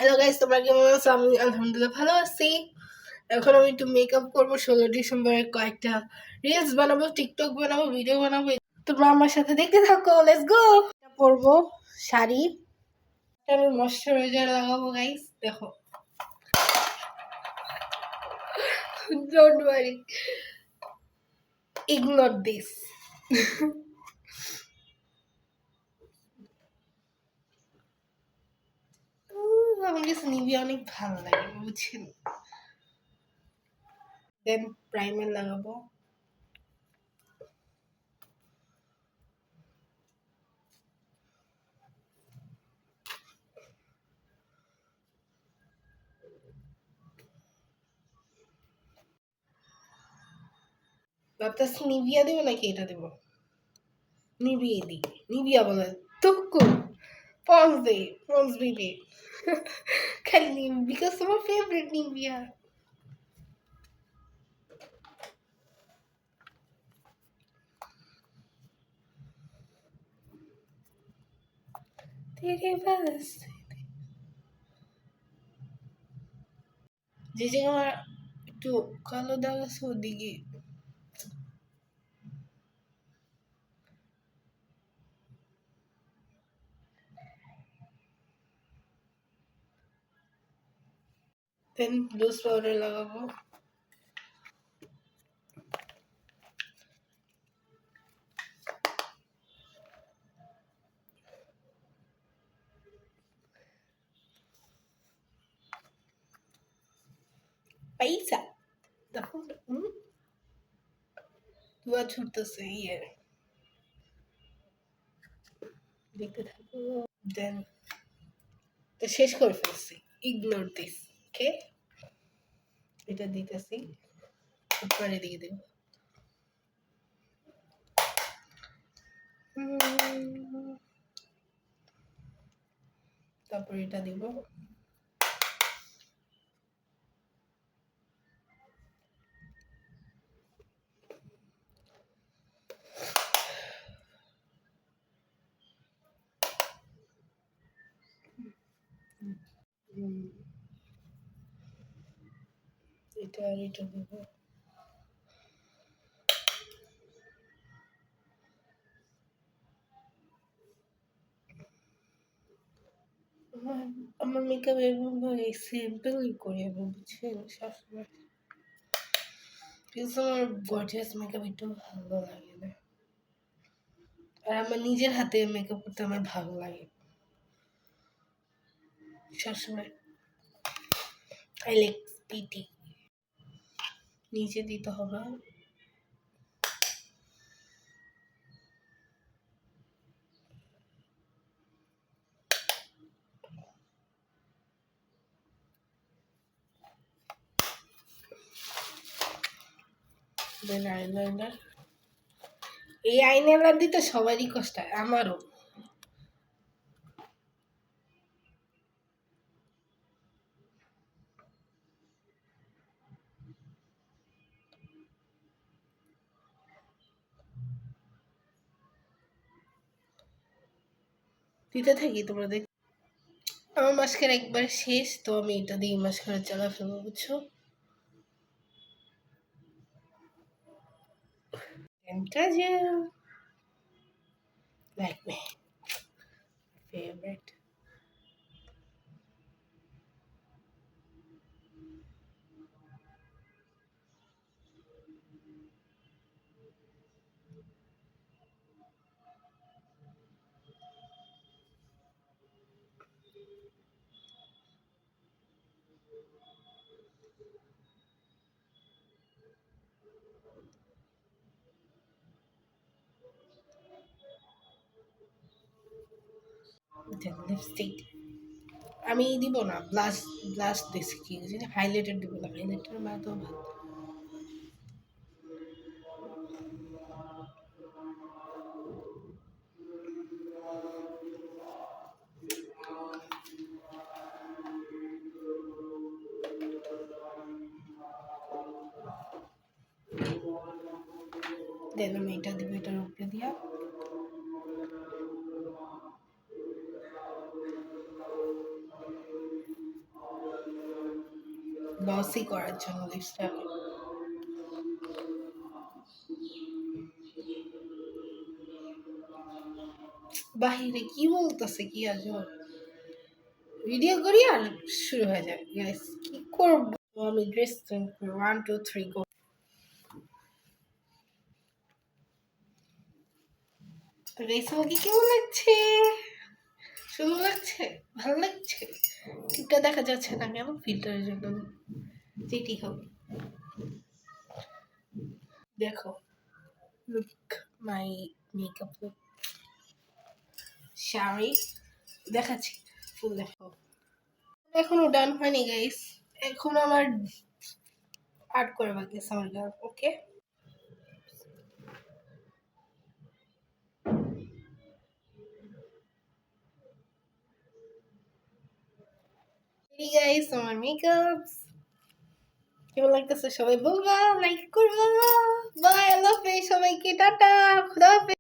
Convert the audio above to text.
Hello guys, তোমরা কেমন আছো? আমি আলহামদুলিল্লাহ ভালো আছি। এখন আমি একটু মেকআপ করবো। 16 ডিসেম্বরে কয়েকটা রিলস বানাবো, টিকটক বানাবো, ভিডিও বানাবো। তোমরা আমার সাথে দেখতে থাকো, লেটস গো। পরবো শাড়ি, আমি ময়শ্চারাইজার লাগাবো গাইস, দেখো। Don't worry, ignore this. আমার কাছে নিভিয়া অনেক ভালো লাগে, বুঝছেন। দেন প্রাইমার লাগাবো। ভাবতেছি নিভিয়া দেবো নাকি এটা দেবো। নিভিয়া দিই, নিভিয়া বলে তুকু পন্স দে, পন্স বেবি। খালি নিম, বিকজ আমার ফেভারিট নিভিয়া। তেরে বাস যে জায়গায় আমার একটু কালো দাগ আছে ওদিকে। দেন লুজ পাউডার লাগাবো। পয়সা দেখো, ধোয়া ছুটতেছে, ইয়ে দেখতে থাকো। দেন তো শেষ করে ফেলছি, ইগনোর দিস। ওকে, এটা দিতেছি, উপরে দিয়ে দেব। তারপর এটা দিব। এটা আর এটা দেব। আমার মেকআপ এভাবে সিম্পলই করি আমি, বুঝছেন, সবসময়। কিন্তু আমার গর্জিয়াস মেকআপ একটু ভালো লাগে না। আর আমার নিজের হাতে মেকআপ করতে আমার ভালো লাগে সবসময়। I like PT. নিচে দিতে হবে। দেন আইলাইনার। এই আইলাইনার দিতে সবারই কষ্ট হয়, আমারও। দিতে থাকি, তোমরা দেখ। আমার মাস্কারা একবার শেষ, তো আমি এটা দিয়ে মাস্কারা চালা ফেলবো, বুঝছো। কাজল, লাইক মি, ফেভারিট। লিপস্টিক আমি দিব না, ব্লাশ, ব্লাশ দিছি, কি হাইলাইটার দিব না, হাইলাইটার মাতো ভালো। দেন আমি এটা দিব, এটার উপরে দিয়া। লসি করার জন্য লিপসটাকে। বাহিরে কি বলতেছে, কি আজব ভিডিও করি আর শুরু হয়ে যায়। গাইস কি করবো, আমি ড্রেস চেঞ্জ করি। 1 2 3 গো। তো গাইস আমাকে কেমন লাগছে? সুন্দর লাগছে? ভালো লাগছে? টিপটা দেখা যাচ্ছে না কেন? ফিল্টারের জন্য। যেটি হোক, দেখো, লুক মাই মেকআপ লুক। শাড়ি দেখাচ্ছি, ফুল দেখো। এখনো ডান হয়নি গাইস, এখন আমার আর্ট করে বাকি আছে আমার গাল। ওকে, গাইস আমার মেকআপ কেমন লাগতেছে সবাই বলবা, লাইক করবা। বাই, আল্লাহ হাফেজ সবাইকে, টাটা, খুদা হাফেজ।